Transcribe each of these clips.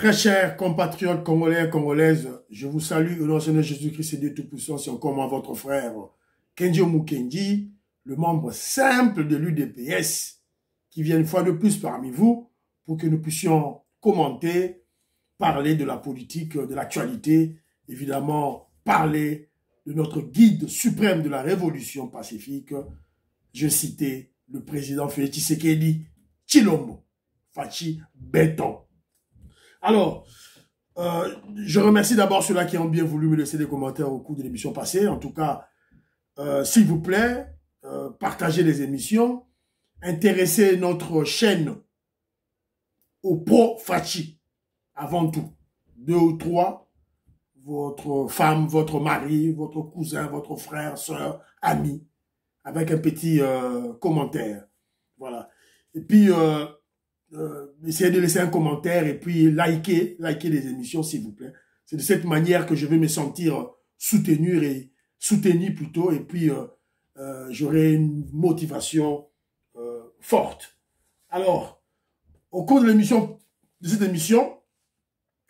Très chers compatriotes congolais et congolaises, je vous salue au nom de Jésus-Christ et Dieu Tout-Puissant, c'est encore moi, votre frère Kenji Mukendi, le membre simple de l'UDPS, qui vient une fois de plus parmi vous pour que nous puissions commenter, parler de la politique, de l'actualité, évidemment parler de notre guide suprême de la révolution pacifique. Je citais le président Félix Tshisekedi Tshilombo, Fachi Béton. Alors, je remercie d'abord ceux-là qui ont bien voulu me laisser des commentaires au cours de l'émission passée. En tout cas, s'il vous plaît, partagez les émissions, intéressez notre chaîne au pro-Fachi, avant tout. 2 ou 3, votre femme, votre mari, votre cousin, votre frère, soeur, ami, avec un petit commentaire. Voilà. Et puis, essayez de laisser un commentaire et puis likez les émissions, s'il vous plaît. C'est de cette manière que je vais me sentir soutenu plutôt, et puis j'aurai une motivation forte. Alors, au cours de cette émission,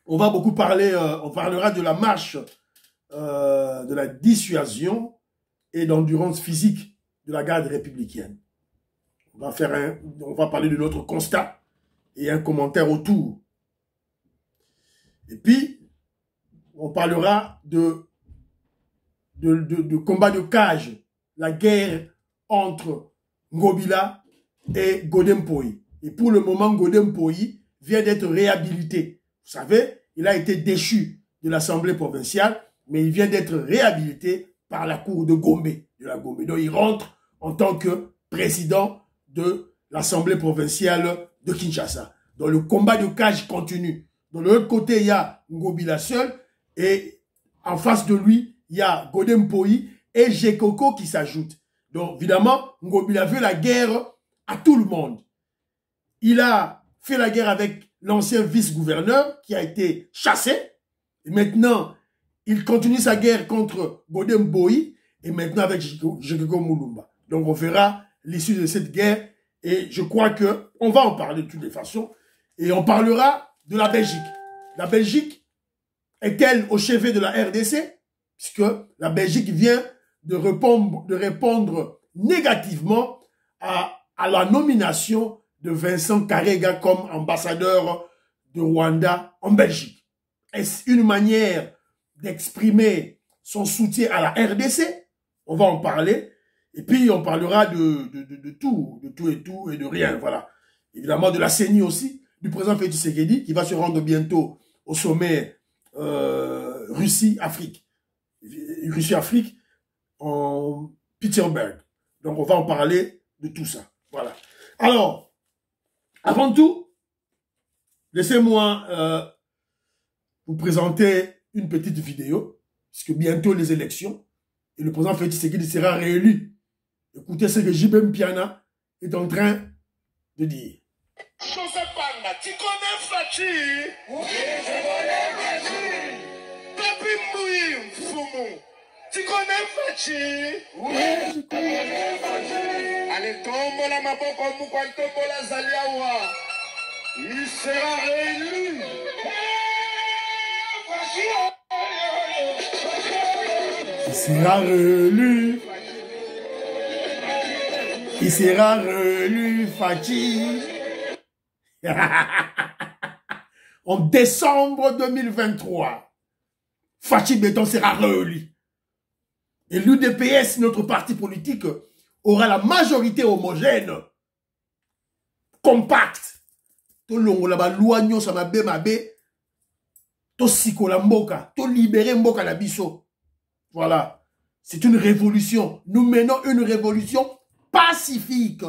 on va beaucoup parler, on parlera de la marche de la dissuasion et d'endurance physique de la garde républicaine. On va parler de notre constat et un commentaire autour. Et puis, on parlera de combat de cage, la guerre entre Ngobila et Godempoï. Et pour le moment, Godempoï vient d'être réhabilité. Vous savez, il a été déchu de l'Assemblée provinciale, mais il vient d'être réhabilité par la cour de Gombe, Donc, il rentre en tant que président de l'Assemblée provinciale de Kinshasa. Donc, le combat de cage continue. De l'autre côté, il y a Ngobila seul, et en face de lui, il y a Godempoï et Jekoko qui s'ajoutent. Donc, évidemment, Ngobila veut la guerre à tout le monde. Il a fait la guerre avec l'ancien vice-gouverneur qui a été chassé. Et maintenant, il continue sa guerre contre Godempoï et maintenant avec Jekoko Mulumba. Donc, on verra l'issue de cette guerre et je crois qu'on va en parler de toutes les façons. Et on parlera de la Belgique. La Belgique est-elle au chevet de la RDC? Puisque la Belgique vient de répondre négativement à la nomination de Vincent Karega comme ambassadeur de Rwanda en Belgique. Est-ce une manière d'exprimer son soutien à la RDC? On va en parler. Et puis, on parlera de tout et de rien. Voilà. Évidemment, de la CENI aussi, du président Félix Tshisekedi, qui va se rendre bientôt au sommet Russie-Afrique. Russie-Afrique en Pittsburgh. Donc, on va en parler de tout ça. Voilà. Alors, avant tout, laissez-moi vous présenter une petite vidéo, puisque bientôt les élections, et le président Félix Tshisekedi sera réélu. Écoutez ce que JB Piana est en train de dire. Tu connais Fachi? Oui, je connais Fachi. Papi Mouim Foumou. Tu connais Fachi? Oui, je connais Fachi. Allez, tombe la maboko Moukwantombo la Zaliawa. Il sera réélu. Il sera réélu. Il sera réélu, Fachi. En décembre 2023, Fachi Béton sera réélu. Et l'UDPS, notre parti politique, aura la majorité homogène, compacte. To longola ba luanyo sa mabe, to sikola mboka, to libérer mboka na biso. Voilà. C'est une révolution. Nous menons une révolution pacifique.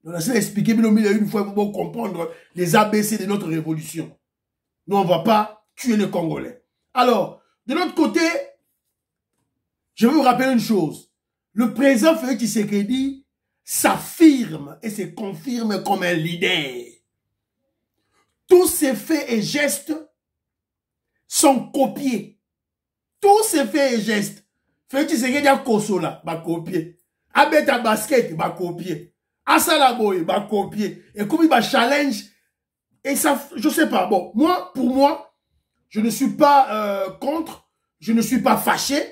On a expliqué une fois pour comprendre les ABC de notre révolution. Nous, on ne va pas tuer les Congolais. Alors, de l'autre côté, je vais vous rappeler une chose. Le président Félix Tshisekedi s'affirme et se confirme comme un leader. Tous ses faits et gestes sont copiés. Tous ces faits et gestes. Félix Tshisekedi a Kosola, va copier. Abeta basket, va copier. Asala boy, va copier. Et comme il va challenge Et ça, je sais pas. Bon, pour moi, je ne suis pas contre, je ne suis pas fâché.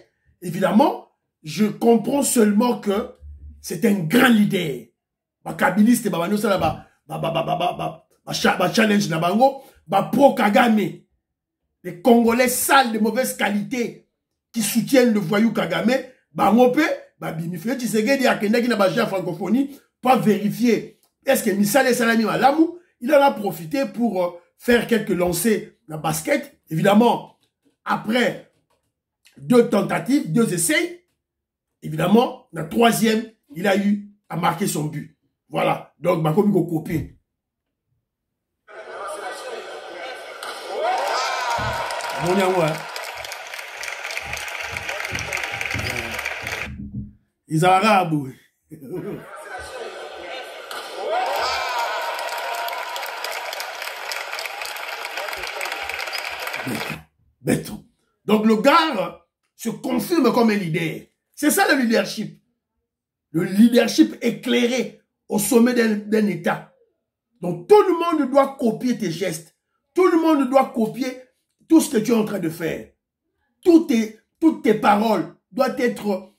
Évidemment, je comprends seulement que c'est un grand leader. Kabiliste, challenge na bango, pro Kagame. Les Congolais sales de mauvaise qualité qui soutiennent le voyou Kagame, bango pe, bimifé Tshisekedi akendaki na baja francophonie, pas vérifier. Est-ce que Misale Salami Malamou, il en a profité pour faire quelques lancers dans le basket. Évidemment, après 2 tentatives, 2 essais, évidemment, la 3e, il a eu à marquer son but. Voilà. Donc, ma commune copie. Mon yango, hein. Ils ont arabes. Béton. Donc le gars se confirme comme un leader. C'est ça le leadership. Le leadership éclairé au sommet d'un État. Donc tout le monde doit copier tes gestes. Tout le monde doit copier tout ce que tu es en train de faire. Toutes tes paroles doivent être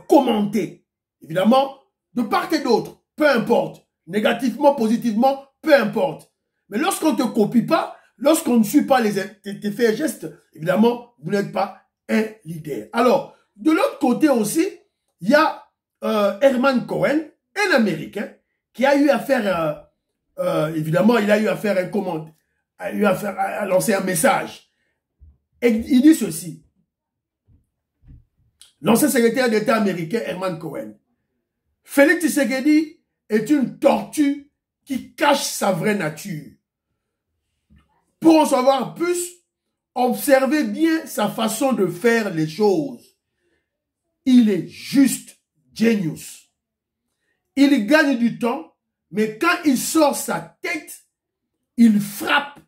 commentées. Évidemment, de part et d'autre, peu importe. Négativement, positivement, peu importe. Mais lorsqu'on ne te copie pas, lorsqu'on ne suit pas tes faits et gestes, évidemment, vous n'êtes pas un leader. Alors, de l'autre côté aussi, il y a Herman Cohen, un Américain, qui a eu à faire, évidemment, il a eu à faire un commande, à lancer un message. Et il dit ceci. L'ancien secrétaire d'État américain, Herman Cohen. Félix Tshisekedi est une tortue qui cache sa vraie nature. Pour en savoir plus, observez bien sa façon de faire les choses. Il est juste genius. Il gagne du temps, mais quand il sort sa tête, il frappe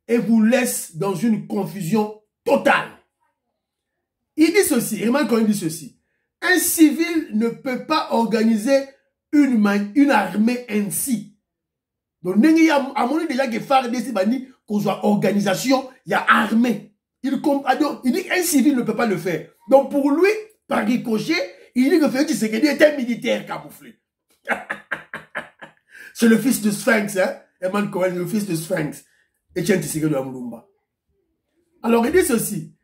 et vous laisse dans une confusion totale. Il dit ceci, Herman Cohen dit ceci. Un civil ne peut pas organiser une armée ainsi. Donc, il y a déjà que faire des bani qu'on soit organisation, il y a armée. Il dit qu'un civil ne peut pas le faire. Donc, pour lui, par ricochet, il dit que Félix Tshisekedi est un militaire camouflé. C'est le fils de Sphinx, hein? Herman Cohen, le fils de Sphinx. Etienne Tshisekedi de Amulumba. Alors, il dit ceci.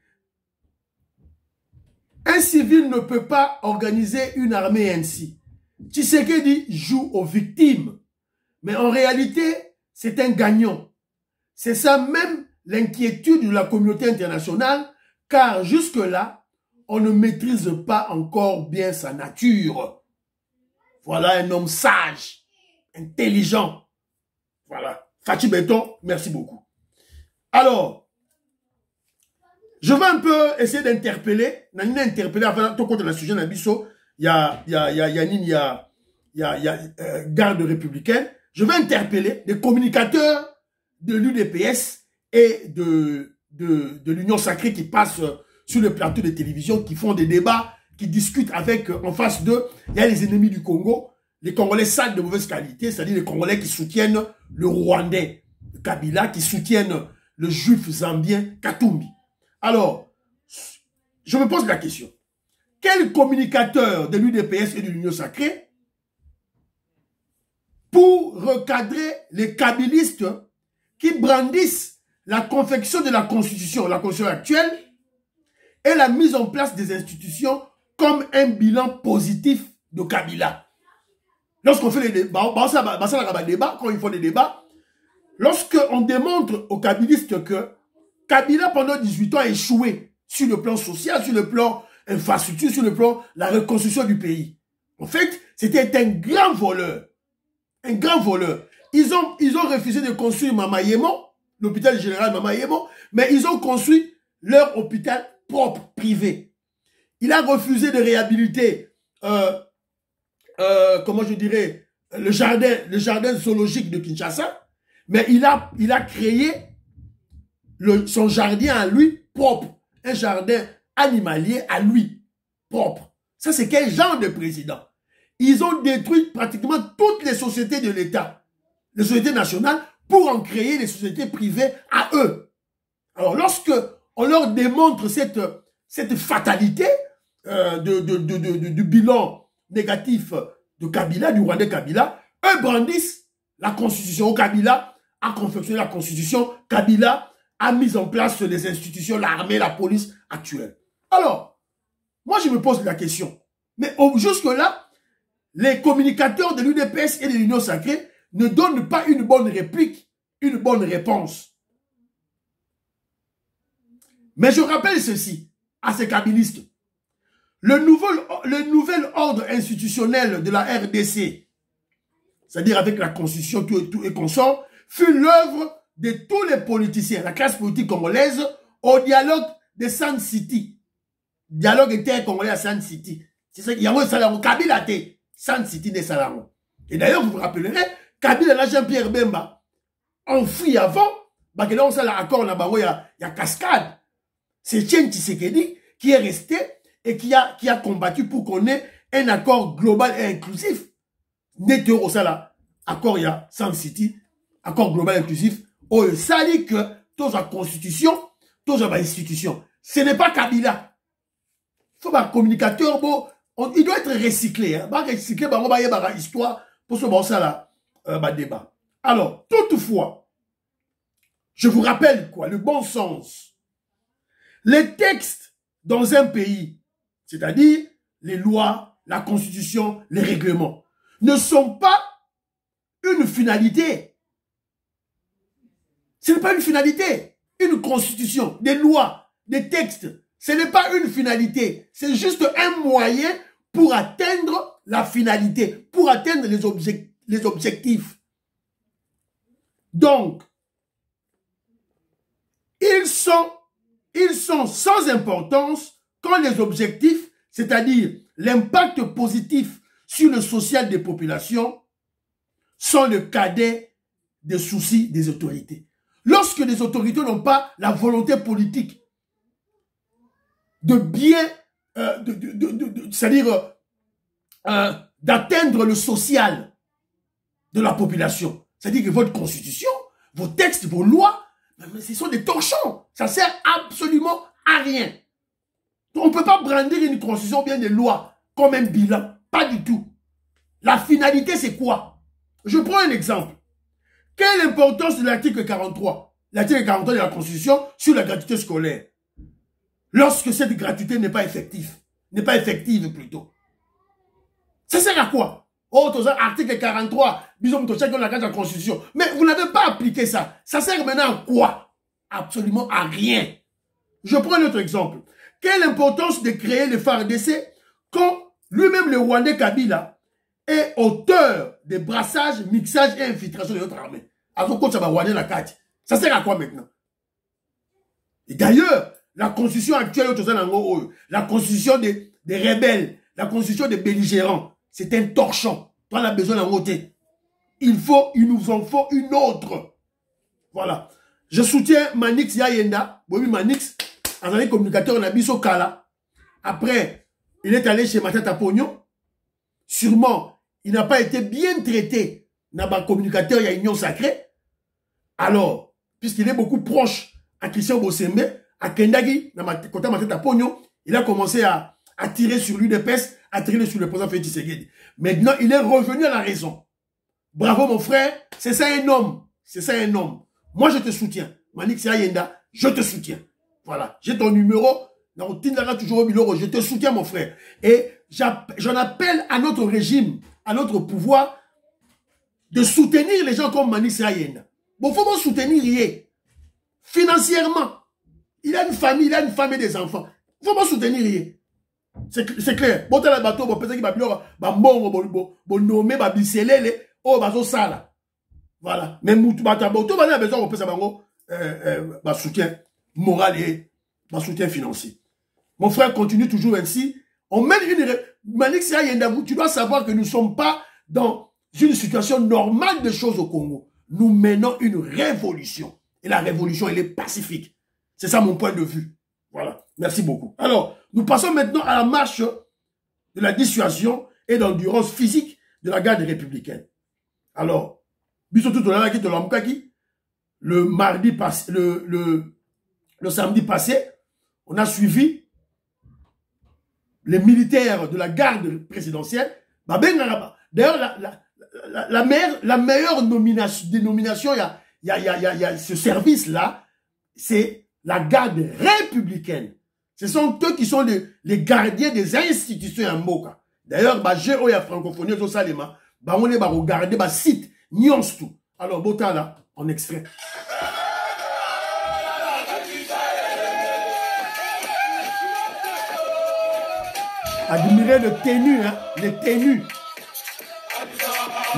Un civil ne peut pas organiser une armée ainsi. Tshisekedi joue aux victimes. Mais en réalité, c'est un gagnant. C'est ça même l'inquiétude de la communauté internationale, car jusque-là, on ne maîtrise pas encore bien sa nature. Voilà un homme sage, intelligent. Voilà. Fachi Béton, merci beaucoup. Alors, je vais un peu essayer d'interpeller. Nanina interpeller avant tout contre le sujet d'Abisso. Il y a garde républicaine. Je vais interpeller des communicateurs de l'UDPS et de l'Union Sacrée qui passent sur le plateau de télévision, qui font des débats, qui discutent avec, en face d'eux, il y a les ennemis du Congo, les Congolais sales de mauvaise qualité, c'est-à-dire les Congolais qui soutiennent le Rwandais Kabila, qui soutiennent le Juif zambien Katumbi. Alors, je me pose la question. Quel communicateur de l'UDPS et de l'Union Sacrée pour recadrer les kabylistes qui brandissent la confection de la Constitution actuelle et la mise en place des institutions comme un bilan positif de Kabila. Lorsqu'on fait les débats, quand ils font des débats, lorsqu'on démontre aux kabylistes que Kabila, pendant 18 ans, a échoué sur le plan social, sur le plan infrastructure, sur le plan la reconstruction du pays. En fait, c'était un grand voleur. Un grand voleur. Ils ont refusé de construire Mamayemo, l'hôpital général Mamayemo, mais ils ont construit leur hôpital propre, privé. Il a refusé de réhabiliter, comment je dirais, le jardin zoologique de Kinshasa, mais il a créé son jardin à lui propre, un jardin animalier à lui propre. Ça, c'est quel genre de président? Ils ont détruit pratiquement toutes les sociétés de l'État, les sociétés nationales, pour en créer des sociétés privées à eux. Alors, lorsque on leur démontre cette fatalité du bilan négatif de Kabila, du Rwandais Kabila, eux brandissent la constitution. Kabila a confectionné la constitution. Kabila a mis en place les institutions, l'armée, la police actuelle. Alors, moi je me pose la question. Mais jusque-là, les communicateurs de l'UDPS et de l'Union Sacrée ne donnent pas une bonne réplique, une bonne réponse. Mais je rappelle ceci à ces kabilistes. Le nouvel ordre institutionnel de la RDC, c'est-à-dire avec la constitution tout et consort, fut l'œuvre de tous les politiciens, la classe politique congolaise, au dialogue de Sun City. Dialogue inter-congolais à Sun City. C'est ça qu'il y a un salaire. Kabila té, Sun City des salaires. Et d'ailleurs, vous vous rappellerez, Kabila et Jean-Pierre Bemba ont fui avant, parce que là, on s'est l'accord, il y a cascade. C'est Etienne Tshisekedi qui est resté et qui a combattu pour qu'on ait un accord global et inclusif. Net au salaire. Accord, il y a Sun City, accord global et inclusif. Oh, ça dit que toute la constitution, toute la institution, ce n'est pas Kabila. Il faut un communicateur, bon, il doit être recyclé. Hein. Recyclé, on va y avoir une histoire pour ce bon ça là, débat. Alors, toutefois, je vous rappelle quoi, le bon sens. Les textes dans un pays, c'est-à-dire les lois, la constitution, les règlements, ne sont pas une finalité. Ce n'est pas une finalité. Une constitution, des lois, des textes, ce n'est pas une finalité. C'est juste un moyen pour atteindre la finalité, pour atteindre les objectifs. Donc, ils sont sans importance quand les objectifs, c'est-à-dire l'impact positif sur le social des populations, sont le cadet des soucis des autorités. Lorsque les autorités n'ont pas la volonté politique de bien, c'est-à-dire d'atteindre le social de la population, c'est-à-dire que votre constitution, vos textes, vos lois, ce sont des torchons. Ça sert absolument à rien. On ne peut pas brandir une constitution ou bien des lois comme un bilan. Pas du tout. La finalité, c'est quoi? Je prends un exemple. Quelle est l'importance de l'article 43? L'article 43 de la Constitution sur la gratuité scolaire. Lorsque cette gratuité n'est pas effective plutôt. Ça sert à quoi? Oh, article 43, bisous, la Constitution. Mais vous n'avez pas appliqué ça. Ça sert maintenant à quoi? Absolument à rien. Je prends un autre exemple. Quelle est l'importance de créer le FARDC quand lui-même, le Rwandais Kabila, est auteur de brassage, mixage et infiltration de notre armée? Ça sert à quoi maintenant? Et d'ailleurs, la constitution actuelle, la constitution des rebelles, la constitution des belligérants, c'est un torchon. On a besoin d'en voter. Il nous en faut une autre. Voilà. Je soutiens Manix Yayenda. Oui, Manix, un communicateur, on a mis au Kala. Après, il est allé chez Matata Pognon. Sûrement, il n'a pas été bien traité dans le communicateur, il y a Union Sacrée. Alors, puisqu'il est beaucoup proche à Christian Bossembe, à Kendagi, dans Matata Pognon, il a commencé à tirer sur l'UDPS, à tirer sur le président Félix Tshisekedi. Maintenant, il est revenu à la raison. Bravo, mon frère. C'est ça un homme. C'est ça un homme. Moi, je te soutiens. Manix Yayenda, je te soutiens. Voilà. J'ai ton numéro. Je te soutiens, mon frère. Et j'en appelle à notre régime, à notre pouvoir, de soutenir les gens comme Manix Yayenda. Bon, il faut me soutenir financièrement. Il a une famille, il a une femme et des enfants. Il faut me soutenir. C'est clair. Bon, t'as le bateau, bon, peut-être qu'il va bien, bon, nommer, bah, biselele, oh, bah, ça, voilà. Mais, tout va a besoin, on peut savoir, bah, soutien moral et, bah, soutien financier. Mon frère continue toujours ainsi. On mène une, Manix Yayenda, tu dois savoir que nous ne sommes pas dans une situation normale de choses au Congo. Nous menons une révolution. Et la révolution, elle est pacifique. C'est ça mon point de vue. Voilà. Merci beaucoup. Alors, nous passons maintenant à la marche de la dissuasion et d'endurance physique de la garde républicaine. Alors, biso tout là qui te l'amkaki, le mardi passé, le samedi passé, on a suivi les militaires de la garde présidentielle. D'ailleurs, la meilleure dénomination, il y a ce service-là, c'est la garde républicaine. Ce sont eux qui sont les gardiens des institutions en Moka. D'ailleurs, j'ai eu la francophonie, on est regarder le site, tout. Alors, Botala, en extrait. Admirez le tenue, hein, les tenues,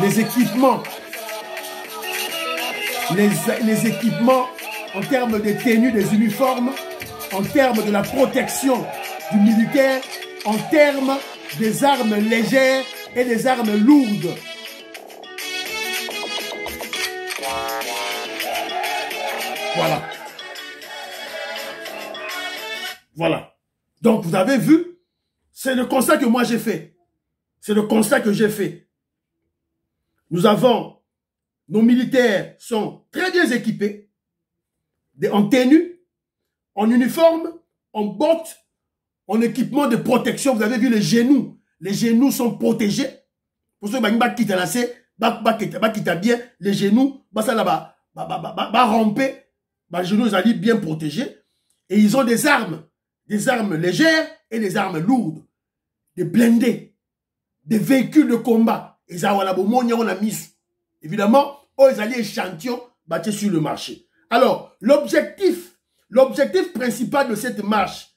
les équipements, les équipements en termes de tenues, des uniformes, en termes de la protection du militaire, en termes des armes légères et des armes lourdes. Voilà. Voilà. Donc, vous avez vu, c'est le constat que moi j'ai fait. C'est le constat que j'ai fait. Nous avons, nos militaires sont très bien équipés, en tenue, en uniforme, en bottes, en équipement de protection. Vous avez vu les genoux. Les genoux sont protégés. Pour ceux qui quittent bien, les genoux, ramper, les genoux sont bien protégés. Et ils ont des armes légères et des armes lourdes, des blindés, des véhicules de combat. Évidemment, ils allaient échantillon battre sur le marché. Alors, l'objectif principal de cette marche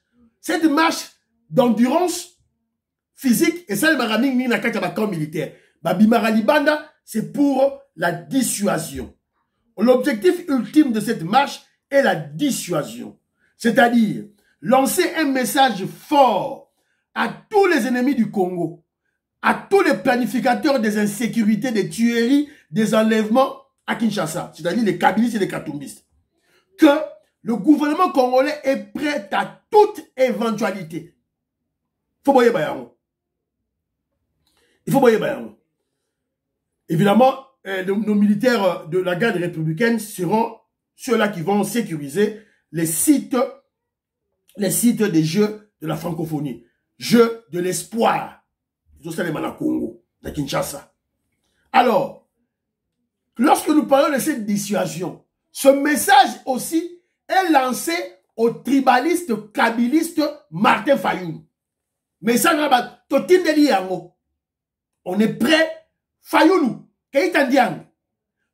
d'endurance physique, et ça, le camp militaire, c'est pour la dissuasion. L'objectif ultime de cette marche est la dissuasion. C'est-à-dire, lancer un message fort à tous les ennemis du Congo, à tous les planificateurs des insécurités, des tueries, des enlèvements à Kinshasa, c'est-à-dire les Kabylistes et les Katumbistes, que le gouvernement congolais est prêt à toute éventualité. Il faut évidemment, nos militaires de la garde républicaine seront ceux-là qui vont sécuriser les sites des Jeux de la francophonie. Jeux de l'espoir. Congo, à Kinshasa. Alors, lorsque nous parlons de cette dissuasion, ce message aussi est lancé au tribaliste kabiliste Martin Fayoulou. Message là-bas, on est prêt, Fayoulou,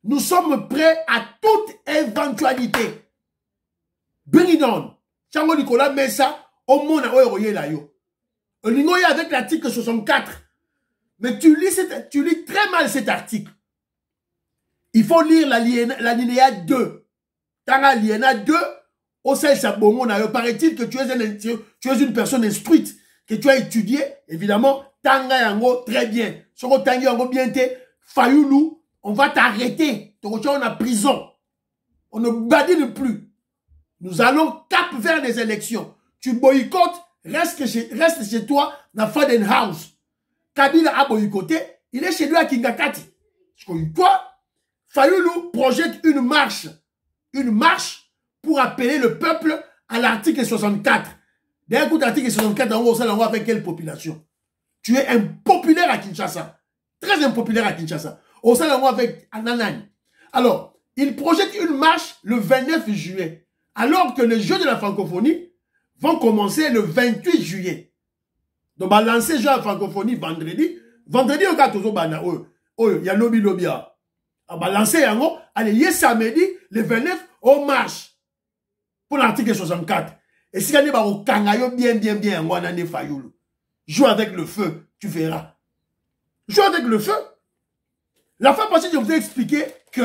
nous sommes prêts à toute éventualité. Bring Chango Nicolas Messa, au monde avec l'article 64. Mais tu lis très mal cet article. Il faut lire l'alinéa 2. Dans l'alinéa 2, au sein de Sabongo, paraît-il que tu es une personne instruite, que tu as étudié, évidemment, Tanga Yango, très bien. Soko Tangi Yango bien te, Fayoulou, on va t'arrêter. On est en prison. On ne badine plus. Nous allons cap vers les élections. Tu boycottes, reste chez toi dans Faden House. Kabila a boycotté, il est chez lui à Kingakati. Quoi? Fayoulou projette une marche pour appeler le peuple à l'article 64. D'un coup, l'article 64, on va avec quelle population? Tu es impopulaire à Kinshasa. Très impopulaire à Kinshasa. On s'en va avec Ananani. Alors, il projette une marche le 29 juillet. Alors que les Jeux de la francophonie vont commencer le 28 juillet. Donc, on va lancer les Jeux de la francophonie vendredi. Vendredi, il y a lobby. On va lancer yango. Allez, samedi, le 29, on marche. Pour l'article 64. Et si on va au Kangayo bien, on va Fayoulou. Joue avec le feu, tu verras. Joue avec le feu. La fois passée, je vous ai expliqué que,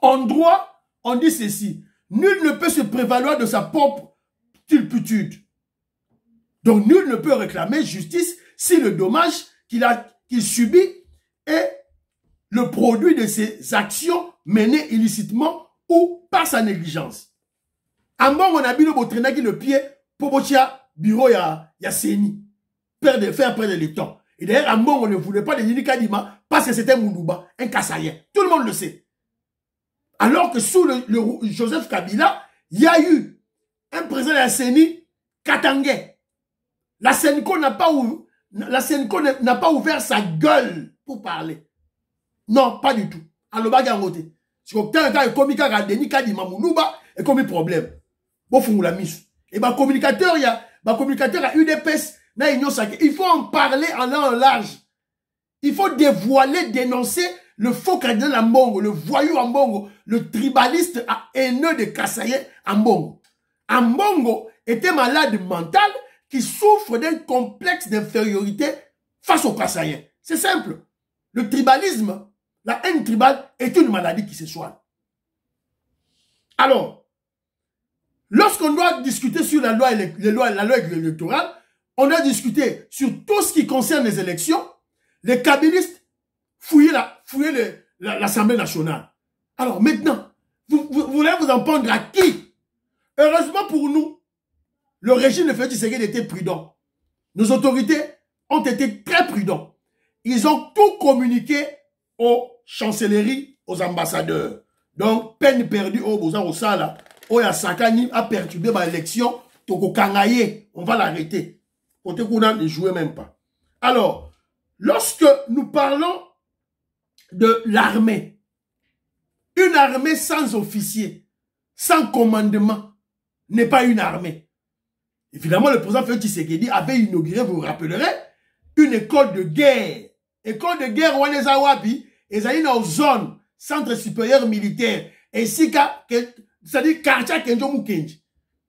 en droit, on dit ceci. Nul ne peut se prévaloir de sa propre turpitude. Donc, nul ne peut réclamer justice si le dommage qu'il subit est le produit de ses actions menées illicitement ou par sa négligence. En bon, on a mis le pied pour bureau ya Seni. Faire perdre le temps. Et d'ailleurs, à bon, on ne voulait pas de Yini Kadima parce que c'était Moulouba, un Kassayen. Tout le monde le sait. Alors que sous le Joseph Kabila, il y a eu un président de la CENI, Katangé. La Senco n'a pas ouvert sa gueule pour parler. Non, pas du tout. Alors, c'est que quand il y a des et comme problème. Bon, et bah, communicateur, il y a UDPS, il faut en parler en long en large. Il faut dévoiler, dénoncer le faux cardinal en Bongo, le voyou en Bongo, le tribaliste haineux de Kassaye en Bongo. En Bongo était malade mental qui souffre d'un complexe d'infériorité face aux Kassaïens. C'est simple. Le tribalisme, la haine tribale est une maladie qui se soigne. Alors, lorsqu'on doit discuter sur la loi électorale, on a discuté sur tout ce qui concerne les élections. Les kabylistes fouillaient l'Assemblée nationale. Alors maintenant, vous voulez vous en prendre à qui? Heureusement pour nous, le régime de Félix Tshisekedi était prudent. Nos autorités ont été très prudents. Ils ont tout communiqué aux chancelleries, aux ambassadeurs. Donc, peine perdue au Bozan au Sala, au Yasakani a perturbé ma élection, Toko Kangaye, on va l'arrêter. Côté Kouna ne jouait même pas. Alors, lorsque nous parlons de l'armée, une armée sans officier, sans commandement, n'est pas une armée. Évidemment, le président Félix Tshisekedi avait inauguré, vous vous rappellerez, une école de guerre. École de guerre, où les Awapi, ils allaient dans une zone, centre supérieur militaire, ainsi c'est-à-dire quartier Kenjo Mukenji.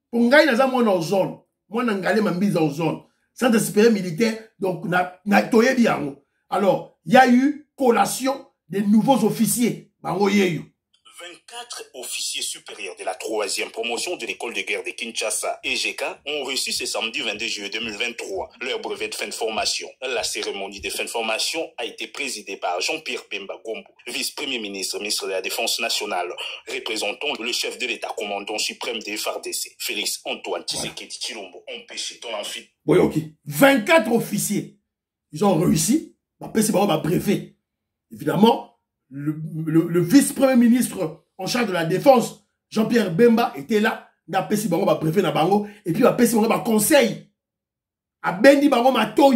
Pour nous, nous avons une zone. Moi, nous avons une zone. Centre supérieur militaire, donc, alors, il y a eu collation des nouveaux officiers. 24 officiers supérieurs de la 3e promotion de l'école de guerre de Kinshasa, EGK, ont reçu ce samedi 22 juillet 2023 leur brevet de fin de formation. La cérémonie de fin de formation a été présidée par Jean-Pierre Bemba Gombo, vice-premier ministre, ministre de la Défense nationale, représentant le chef de l'État, commandant suprême des FARDC, Félix Antoine Tshisekedi Tshilombo, empêché ton amphi. Oui, ok. 24 officiers, ils ont réussi, brevet. Évidemment, le vice-premier ministre en charge de la défense, Jean-Pierre Bemba, était là. Il a pesi bango ba préfet na bango et puis il a pesi bango ba conseil. A bendi bango matoi.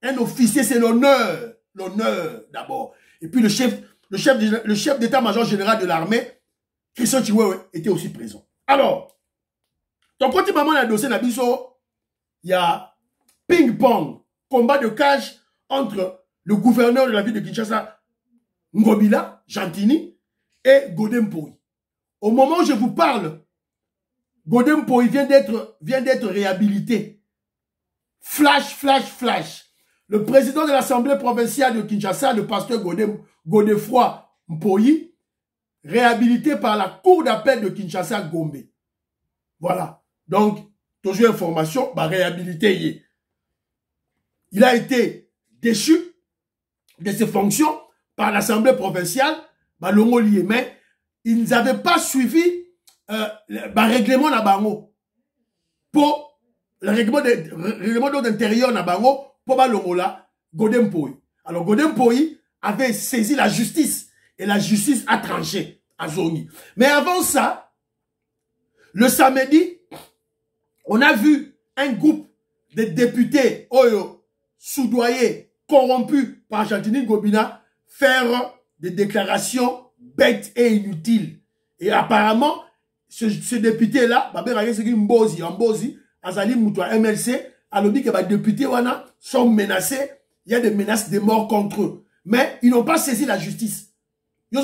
Un officier, c'est l'honneur, d'abord. Et puis le chef d'état-major général de l'armée, Christian Chiwewe, était aussi présent. Alors, donc quand il m'a demandé dossier Nabiso, il y a ping-pong, combat de cage entre le gouverneur de la ville de Kinshasa, Ngobila, Jantini, et Godem Poi. Au moment où je vous parle, Godem Poi vient d'être réhabilité. Flash. Le président de l'Assemblée provinciale de Kinshasa, le pasteur Godefroy Mpoyi, réhabilité par la Cour d'appel de Kinshasa Gombe. Voilà. Donc, toujours information, réhabilité. Il a été déchu de ses fonctions par l'Assemblée provinciale, mais ils n'avaient pas suivi le règlement na bango pour le règlement d'intérieur na bango pour Longola Godem Poi. Alors Godem Poi avait saisi la justice et la justice a tranché à Zoni. Mais avant ça, le samedi, on a vu un groupe de députés soudoyés, corrompus par Jantini Ngobila faire des déclarations bêtes et inutiles. Et apparemment, ce député-là, Mbozi, Azali Moutoua MLC, a dit que les députés sont menacés, il y a des menaces de mort contre eux. Mais ils n'ont pas saisi la justice. Toi,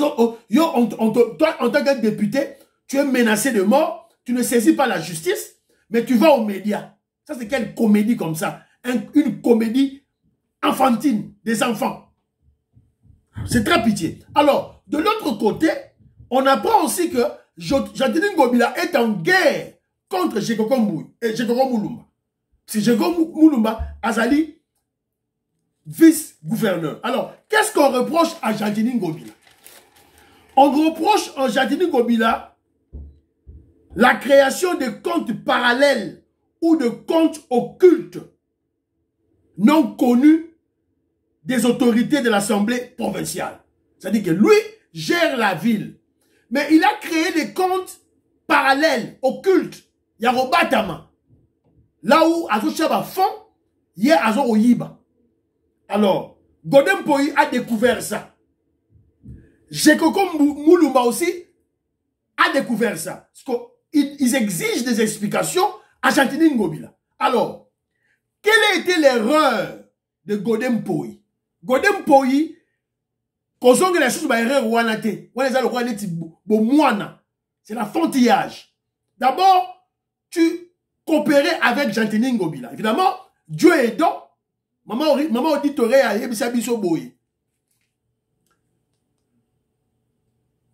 en tant que député, tu es menacé de mort, tu ne saisis pas la justice, mais tu vas aux médias. Ça, c'est quelle comédie comme ça? Une comédie enfantine des enfants. C'est très pitié. Alors, de l'autre côté, on apprend aussi que Jantini Ngobila est en guerre contre Jekoko Moulumba. C'est Jekoko Moulumba, Azali, vice-gouverneur. Alors, qu'est-ce qu'on reproche à Jantini Ngobila? On reproche à Jantini Ngobila la création de comptes parallèles ou de comptes occultes non connus des autorités de l'Assemblée provinciale. C'est-à-dire que lui gère la ville. Mais il a créé des comptes parallèles, occultes. Il y a Robatama. Là où Azo Chaba fond, il y a Azo Oyiba. Alors, Godem Poi a découvert ça. Jekoko Moulumba aussi a découvert ça. Parce qu'ils exigent des explications à Chantini Ngobila. Alors, quelle a été l'erreur de Godem Poi? Godem Poi, c'est la fantillage. D'abord, tu coopérais avec Chantini Ngobila. Évidemment, Dieu aidant, maman auditorait à Yebisa Biso Boy.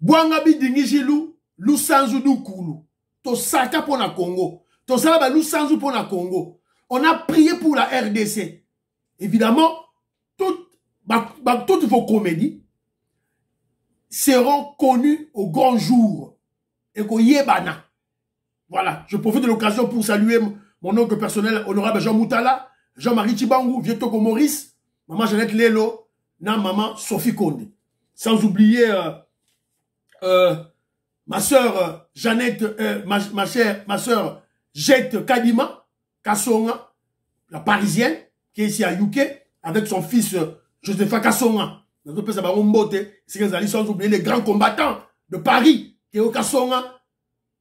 Boangabi Dingijilu, Lusanzu Dukulu. To saka pour la Congo. To salaba Lusanzu pour la Congo. On a prié pour la RDC. Évidemment, toutes vos comédies seront connues au grand jour. Et qu'on yebana. Voilà. Je profite de l'occasion pour saluer mon oncle personnel, honorable Jean Moutala, Jean-Marie Tibangou, Vietoko Maurice, maman Jeannette Lelo, maman Sophie Konde. Sans oublier ma soeur Jeannette, ma soeur Jette Kadima, Kassonga, la parisienne, qui est ici à UK, avec son fils Josepha Kassonga. Sans oublier les grands combattants de Paris, qui est au Kassonga,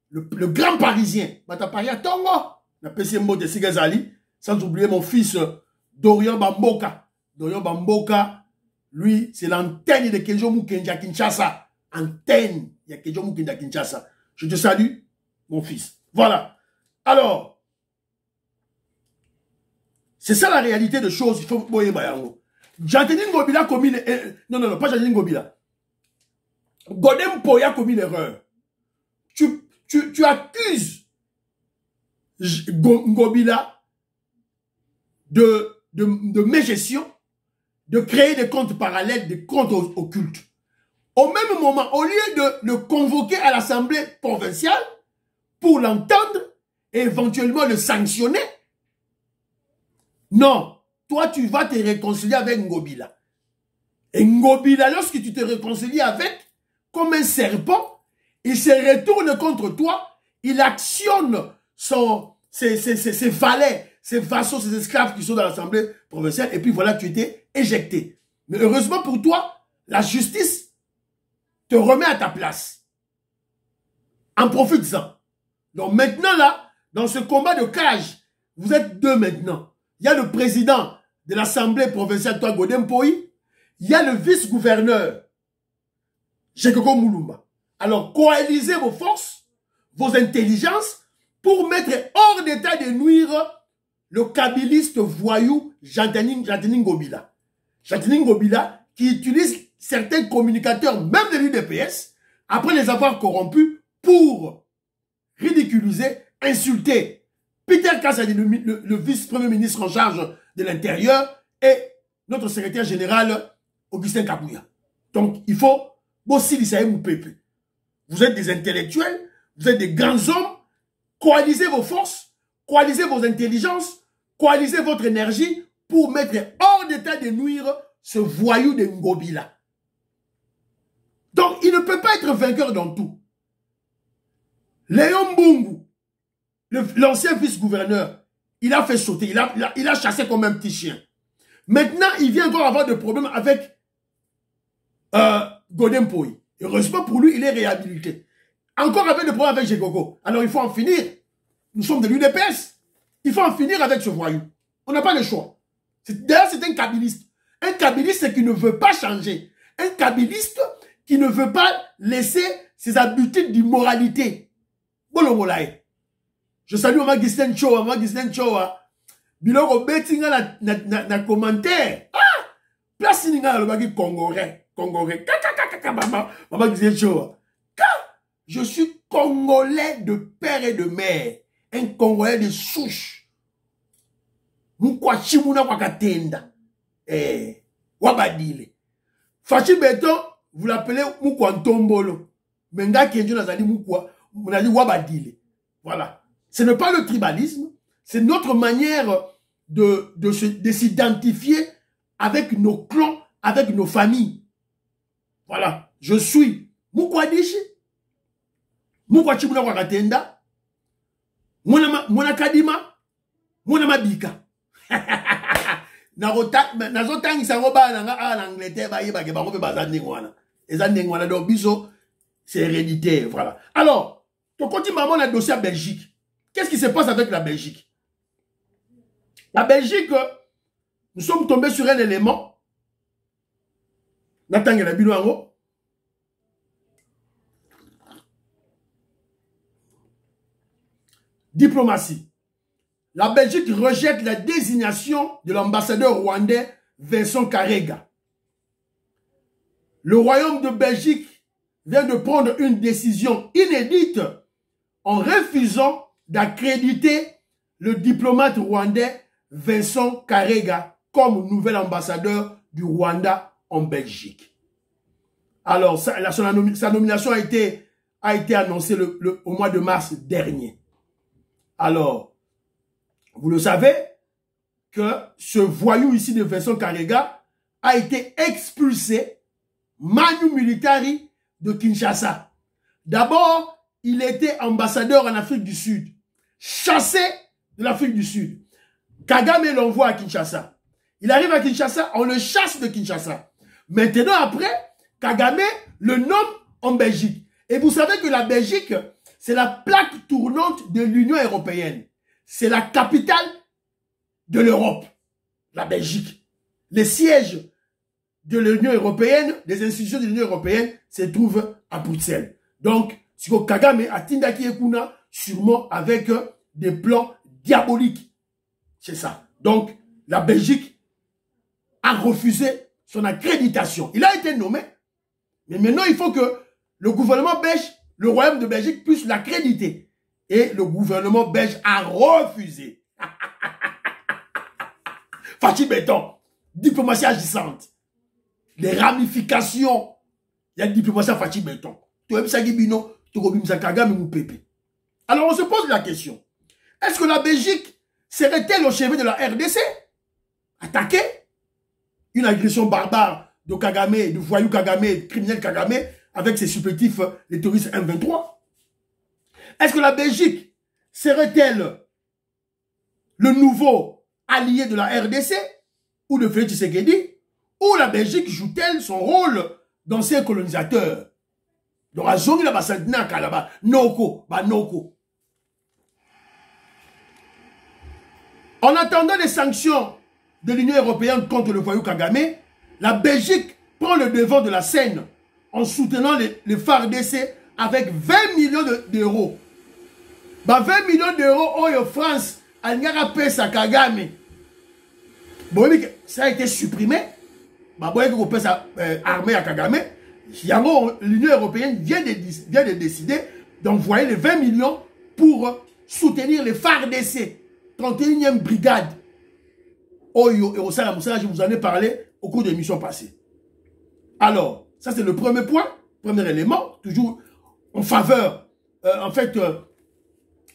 le grand parisien, Mataparia Tongo, la PC Mbote Sigazali, sans oublier mon fils Dorian Bamboka. Dorian Bamboka, lui, c'est l'antenne de Kenjo Mukendi à Kinshasa. Antenne, il y a Kenjo Mukendi à Kinshasa. Je te salue, mon fils. Voilà. Alors, c'est ça la réalité des choses. Il faut boyer Bayango. Jantini Ngobila a commis non, pas Jantini Ngobila. Godem Poi a commis l'erreur. Tu accuses Ngobila de mégestion, de créer des comptes parallèles, des comptes occultes. Au même moment, au lieu de le convoquer à l'Assemblée provinciale pour l'entendre et éventuellement le sanctionner, non, toi tu vas te réconcilier avec Ngobila. Et Ngobila, lorsque tu te réconcilies avec, comme un serpent, il se retourne contre toi, il actionne ses valets, ses vassaux, ses esclaves qui sont dans l'Assemblée provinciale, et puis voilà, tu étais éjecté. Mais heureusement pour toi, la justice te remet à ta place. En profites-en. Donc maintenant là, dans ce combat de cage, vous êtes deux maintenant. Il y a le président de l'Assemblée provinciale, toi Godem Poi, il y a le vice-gouverneur, Jekoko Moulumba. Alors, coalisez vos forces, vos intelligences, pour mettre hors d'état de nuire le kabiliste voyou Jantini Ngobila. Jantini Ngobila, qui utilise certains communicateurs, même de l'UDPS, après les avoir corrompus, pour ridiculiser, insulter Peter Kassadi, le vice-premier ministre en charge de l'Intérieur, et notre secrétaire général, Augustin Kabouya. Donc, il faut bosser l'Issaïe Moupépé. Vous êtes des intellectuels, vous êtes des grands hommes, coalisez vos forces, coalisez vos intelligences, coalisez votre énergie pour mettre hors d'état de nuire ce voyou de Ngobila. Donc, il ne peut pas être vainqueur dans tout. Léon Mbungu, l'ancien vice-gouverneur, il a fait sauter, il a chassé comme un petit chien. Maintenant, il vient encore avoir des problèmes avec Godem Poi. Heureusement pour lui, il est réhabilité. Encore avec des problèmes avec Jekoko. Alors il faut en finir. Nous sommes de l'UDPS. Il faut en finir avec ce voyou. On n'a pas le choix. D'ailleurs, c'est un kabiliste. Un kabiliste qui ne veut pas changer. Un kabiliste qui ne veut pas laisser ses habitudes d'immoralité. Je salue Maman Gislen Choa. Maman Gislen Choa. Biloko betinga na commentaire. Ah! Place ninga le bagi congolais. Congolais. Maman Gislen Choa. Je suis congolais de père et de mère. Un congolais de souche. Mukwa chimuna kwa katenda. Wabadile. Fachi Beton, vous l'appelez Mukwa Ntombolo. Menga Kenjo nazali Mukwa, on a dit Wabadile. Voilà. Ce n'est pas le tribalisme, c'est notre manière de s'identifier avec nos clans, avec nos familles. Voilà. Je suis Mukwadishi, Mukwa chibuna kwa katenda. Mwana kadima. Mwana mabika. Nazotangisa ngoba nanga en Angleterre ba yeba ke bango pe bazandi ngwana. Ezandi ngwana do biso c'est héréditaire, voilà. Alors, tu continues maman le dossier à Belgique. Qu'est-ce qui se passe avec la Belgique? La Belgique, nous sommes tombés sur un élément. Natanga la bino. Diplomatie. La Belgique rejette la désignation de l'ambassadeur rwandais Vincent Karega. Le royaume de Belgique vient de prendre une décision inédite en refusant d'accréditer le diplomate rwandais Vincent Karega comme nouvel ambassadeur du Rwanda en Belgique. Alors, sa nomination a été annoncée au mois de mars dernier. Alors, vous le savez que ce voyou ici de Vincent Karega a été expulsé manu militari de Kinshasa. D'abord, il était ambassadeur en Afrique du Sud, chassé de l'Afrique du Sud. Kagame l'envoie à Kinshasa. Il arrive à Kinshasa, on le chasse de Kinshasa. Maintenant, après, Kagame le nomme en Belgique. Et vous savez que la Belgique, c'est la plaque tournante de l'Union européenne. C'est la capitale de l'Europe, la Belgique. Les sièges de l'Union européenne, des institutions de l'Union européenne, se trouvent à Bruxelles. Donc, si Kagame a Tindaki Ekuna, sûrement avec des plans diaboliques. C'est ça. Donc, la Belgique a refusé son accréditation. Il a été nommé, mais maintenant, il faut que le gouvernement belge, le royaume de Belgique, puisse l'accréditer. Et le gouvernement belge a refusé. Fachi Béton, diplomatie agissante. Les ramifications. Il y a une diplomatie à Fachi Béton. Alors on se pose la question. Est-ce que la Belgique serait-elle au chevet de la RDC? Attaquer une agression barbare de Kagame, du voyou Kagame, criminel Kagame, avec ses supplétifs, les terroristes M23? Est-ce que la Belgique serait-elle le nouveau allié de la RDC ou de Félix Tshisekedi? Ou la Belgique joue-t-elle son rôle d'ancien colonisateur? Donc, à Zongi, là-bas, là-bas, Noko, Noko. En attendant les sanctions de l'Union européenne contre le voyou Kagame, la Belgique prend le devant de la scène en soutenant les FARDC avec 20 millions d'euros. 20 millions d'euros, oh, France, a pesa Kagame. Bon, ça a été supprimé. Bon, pesa armée à Kagame. L'Union européenne vient de décider d'envoyer les 20 millions pour soutenir les FARDC, 31e brigade. Oyo et Osala Moussala, je vous en ai parlé au cours de l'émission passée. Alors, ça c'est le premier point, premier élément, toujours en faveur,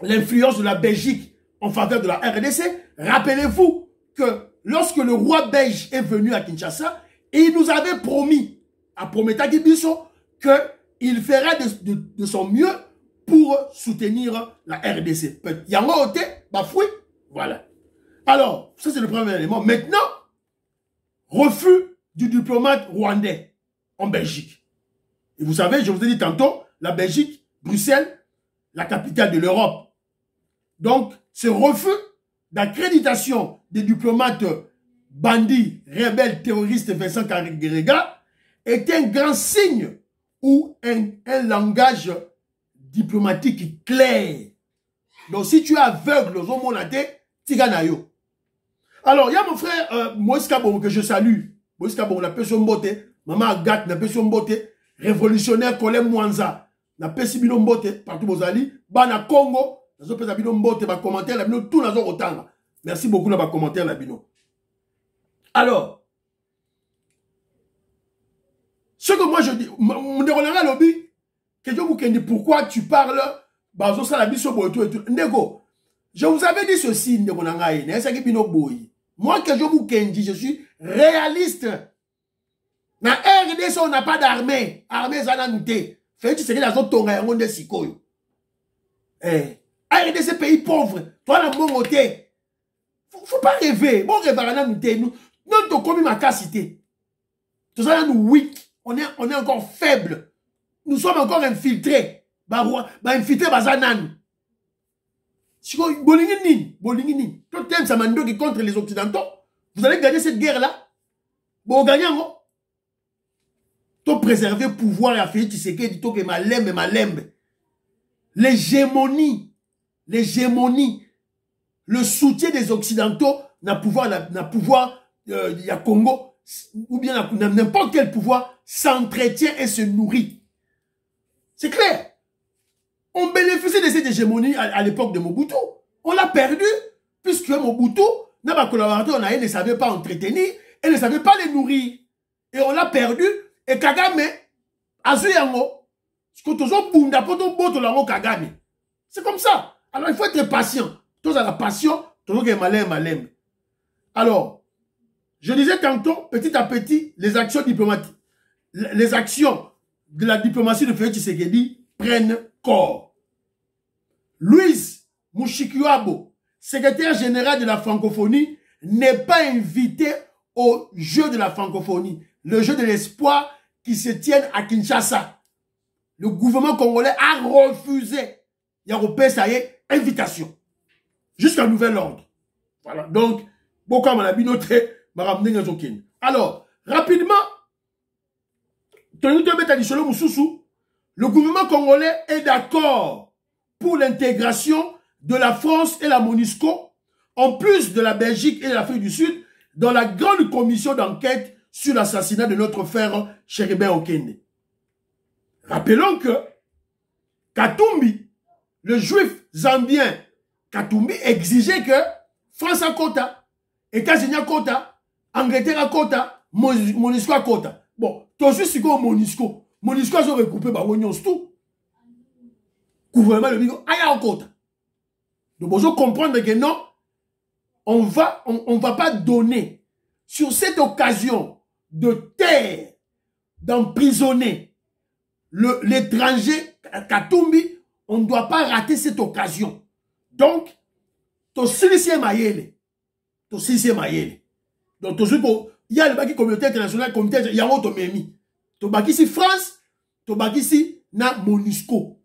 l'influence de la Belgique en faveur de la RDC. Rappelez-vous que lorsque le roi belge est venu à Kinshasa, il nous avait promis, à Prometa Gibiso, qu'il ferait de son mieux pour soutenir la RDC. Yango Ote, Bafoui, voilà. Alors, ça c'est le premier élément. Maintenant, refus du diplomate rwandais en Belgique. Et vous savez, je vous ai dit tantôt, la Belgique, Bruxelles, la capitale de l'Europe. Donc, ce refus d'accréditation des diplomates bandits, rebelles, terroristes Vincent Karega est un grand signe ou un langage diplomatique clair. Donc, si tu es aveugle aux hommes Tiganayo. Alors, il y a mon frère Moïse Kabon que je salue. Moïse Kabon, la personne mbote. Maman Agathe, la personne mbote. Révolutionnaire Colem Mwanza. La personne mbote. Partout Bozali. Bana Congo. La personne mbote. Ba commentaire la bino. Tout nazo otanga. Merci beaucoup na ba commentaire la bino. Alors, ce que moi je dis, mon déroulera lobby, que je vous dis pourquoi tu parles, bazo ça la biso boito et tout. Ndego, je vous avais dit ceci, ndego nangaye, ne saki bino boy. Moi que je vous dis, je suis réaliste. Na RDC on n'a pas d'armée, armée zana nute. Fait tu sais que la zone tonga yango nde sikoyo. RDC pays pauvre. Toi, la mon côté. Faut pas rêver. Bon, rêver, nous, non, comme ma capacité. Tout ça, nous, weak. On est encore faible. Nous sommes encore infiltrés. Infiltrés, bazanan. Bolingini. Tout le temps, ça m'a dit contre les Occidentaux. Vous allez gagner cette guerre-là. Bon, gagnant, tout préserver le pouvoir et à faire Tshisekedi, tout que ma lembe. L'hégémonie, le soutien des Occidentaux n'a pouvoir, il y a Congo, ou bien n'importe quel pouvoir s'entretient et se nourrit. C'est clair. On bénéficiait de cette hégémonie à l'époque de Mobutu. On l'a perdu, puisque Mobutu, nos collaborateurs ne savaient pas entretenir et ne savaient pas les nourrir. Et on l'a perdu, et Kagame, Azuyango, c'est comme ça. Alors, il faut être patient. Tous à la passion, tous à malem. Alors, je disais tantôt, petit à petit, les actions diplomatiques, les actions de la diplomatie de Félix Tshisekedi prennent corps. Louise Mushikiwabo, secrétaire général de la francophonie, n'est pas invité au jeu de la francophonie, le jeu de l'espoir qui se tienne à Kinshasa. Le gouvernement congolais a refusé. Il y a repéré, ça y est, invitation. Jusqu'à nouvel ordre. Voilà. Donc, beaucoup m'en a noté, m'a ramené dans Zokin. Alors, rapidement, le gouvernement congolais est d'accord pour l'intégration de la France et la MONUSCO, en plus de la Belgique et de l'Afrique du Sud, dans la grande commission d'enquête sur l'assassinat de notre frère Chéribin Okende. Rappelons que Katumbi, le juif zambien Katumbi, exigeait que France a quota, États-Unis a quota, Angleterre a quota, MONUSCO a quota. Bon, toi aussi c'est quoi MONUSCO? MONUSCO a recoupé par l'Union tout. Gouvernement le bigo, il y a un quota. Donc, vous comprendre que non, on va pas donner sur cette occasion de taire, d'emprisonner l'étranger Katumbi, on ne doit pas rater cette occasion. Donc, to silisier mayele. Donc, il y a le communauté internationale, communauté, il y a un autre memi. To baki si France, to baki si na MONUSCO.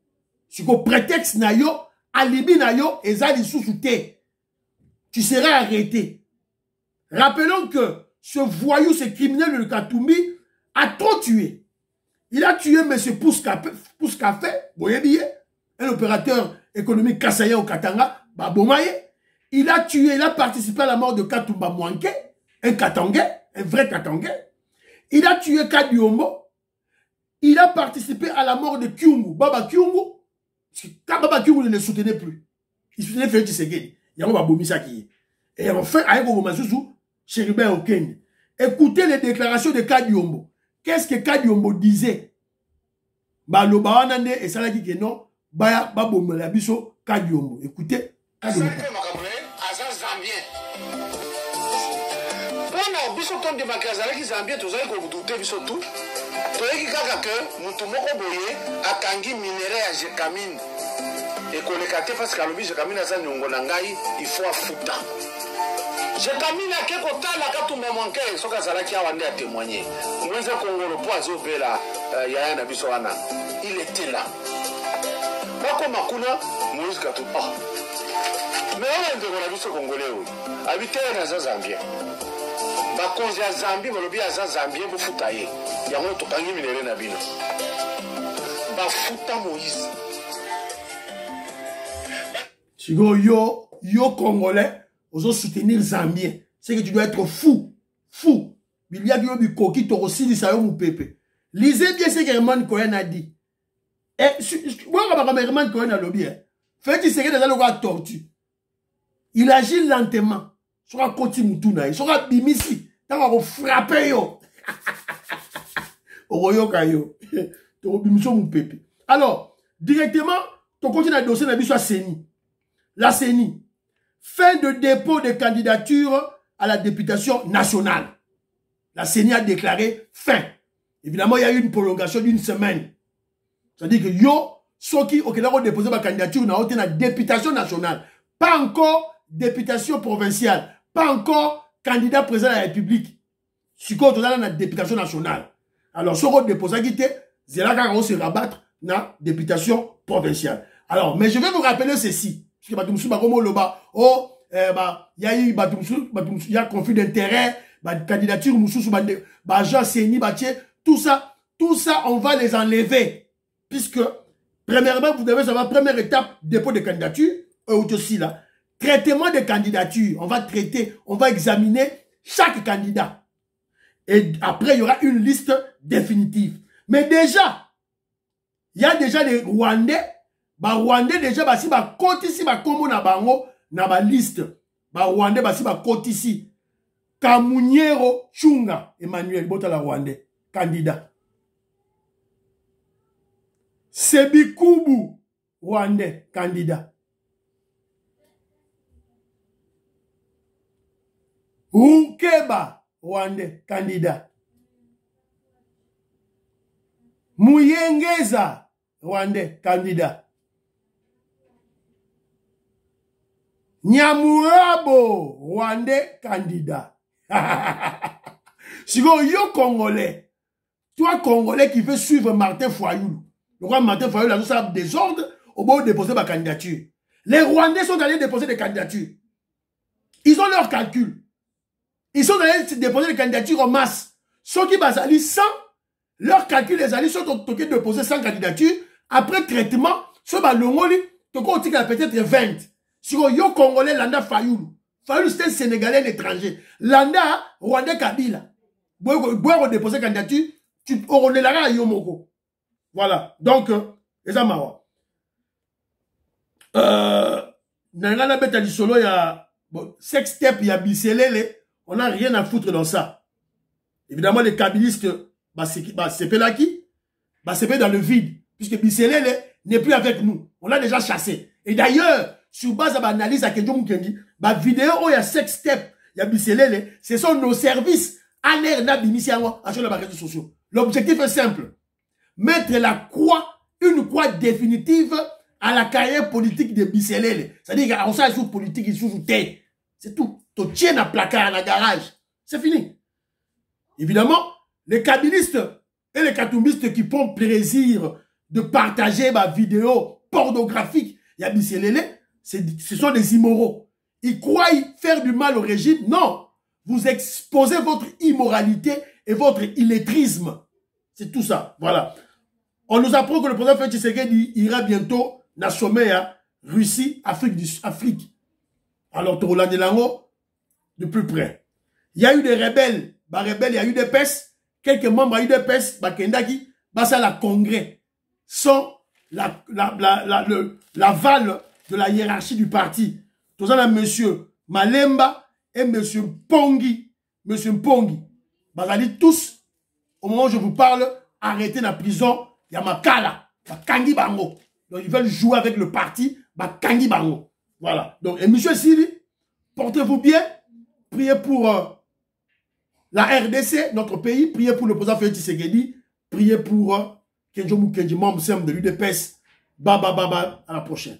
Si ko prétexte na yo, alibi na yo, ezali sous-souté. Tu seras arrêté. Rappelons que ce voyou, ce criminel de Katumbi, a trop tué. Il a tué M. Pouskafé, un opérateur économique kassaïen au Katanga, Babomaye. Il a tué, il a participé à la mort de Katumba Mwanke, un Katangais, un vrai Katangais. Il a tué Kadiombo. Il a participé à la mort de Kyungu, Baba Kyungu. Quand Baba Kyungu ne le soutenait plus, il soutenait Félix Tshisekedi. Il y a un Babomisa qui est. Et enfin, avec Ogomazouzou, Chéribin Okende. Écoutez les déclarations de Kadiombo. Qu'est-ce que Kadiombo disait? Baloba Wanande et Salaki Keno, Baya Babomela Biso, Kadiombo. Écoutez. Kadiombo. Bon, biso ton de Makazalaki Zambien, tous les que vous doutez, biso tout. Toyeki kaka ke mutu moko boye akangi minere ya jekamine ekoleka te parce que alobi jekamine aza nyongo na ngai il faut afuta jekamine ake kotala Katumba Mwanke soki azalaki awa nde atémoigné mwenze kongolo mpo azobela yaya na biso wana il était là bakoma kuna Moïse Katumbi mais oyo ndeko na biso congolais oyo abitele na za Zambien bakonzi ya Zambie balobi aza Zambien bofuta ye yango tokangi minere na bino bafuta Moïse. Sigo yo congolais ozo soutenir Zambien, c'est que tu dois être fou. Il y a du coquille to aussi di sayo mu pepe. Lisez bien ce que Herman Cohen a dit. Et moi comme Herman Cohen a lobby fait il serait dans le tortue. Il agit lentement. Sera koti mutuna, il sera bimisi. Tant va frapper yo. Alors, directement, tu continues à dossier la CENI. La CENI. Fin de dépôt de candidature à la députation nationale. La CENI a déclaré fin. Évidemment, il y a eu une prolongation d'une semaine. C'est-à-dire que ceux qui ont déposé ma candidature dans la députation nationale. Pas encore députation provinciale. Pas encore candidat président de la République. Si on est dans la députation nationale. Alors, ceux qui ont déposé qui c'est là qu'on se rabattre dans la députation provinciale. Alors, mais je vais vous rappeler ceci. Parce que il y a conflit d'intérêt, candidature, agent CENI, tout ça, on va les enlever. Puisque, premièrement, vous devez savoir, première étape, dépôt de candidature, aussi là, traitement de candidature. On va traiter, on va examiner chaque candidat. Et après, il y aura une liste définitive. Mais déjà, il y a déjà les Rwandais. Rwandais déjà, si côté ici, comme na bango, na ba liste. Rwandais, si côté ici. Kamuniero Chunga, Emmanuel Botala Rwandais, candidat. Sebikubu, Rwandais, candidat. Rukeba, Rwandais, candidat. Muyengeza, Rwandais, candidat. Nyamurabo, Rwandais, candidat. Si yo Congolais, toi Congolais qui veut suivre Martin Fayulu, le roi Martin Fayulu a ça désordre au beau déposer ma candidature. Les Rwandais sont allés déposer des candidatures. Ils ont leur calcul. Ils sont allés déposer des candidatures en masse. Ceux qui basali 100, leur calcul les alliés sont toqués de déposer 100 candidatures. Après traitement, ceux balongoli, peut-être 20. Si yo Congolais, Landa Fayulu. Fayulu, c'était un Sénégalais, un étranger. Landa, Rwandais, Kabila. Boire déposer candidature, tu auras la Yomoko. Voilà. Donc, les amawa. Nangana beta du solo, il y a sex step, il y a Biselele. On n'a rien à foutre dans ça. Évidemment, les kabilistes, c'est Pelaki, c'est dans le vide. Puisque Biselele n'est plus avec nous. On l'a déjà chassé. Et d'ailleurs, sur base de l'analyse à Kenjo Mukendi, la vidéo où il y a sex step, il y a Biselele, ce sont nos services à l'air d'abimisiawa sur les réseaux sociaux. L'objectif est simple. Mettre une croix définitive à la carrière politique de Biselele. C'est-à-dire qu'on s'est sous politique, il sous terre. C'est tout. Tu tiens un placard dans le garage. C'est fini. Évidemment, les kabilistes et les katumbistes qui prennent plaisir de partager ma vidéo pornographique, il y a Biselele, ce sont des immoraux. Ils croient faire du mal au régime. Non. Vous exposez votre immoralité et votre illettrisme. C'est tout ça. Voilà. On nous apprend que le président Félix Tshisekedi ira bientôt dans le sommet à Russie, Afrique. Alors, Torola de Lango, de plus près. Il y a eu des rebelles. Il y a eu des PES. Quelques membres il y a eu des PES. Kendaki, ça la congrès. Sans l'aval de la hiérarchie du parti. Tout ça, là, monsieur Malemba et monsieur Pongi. Monsieur Pongi. Bazali tous, au moment où je vous parle, arrêtés dans la prison, il y a Makala, Kangi Bango. Donc, ils veulent jouer avec le parti, Kangi Bango. Voilà. Donc, et monsieur Sili, portez-vous bien. Priez pour la RDC, notre pays. Priez pour le président Félix Tshisekedi. Priez pour Kenjo Mukendi, membre de l'UDPS. À la prochaine.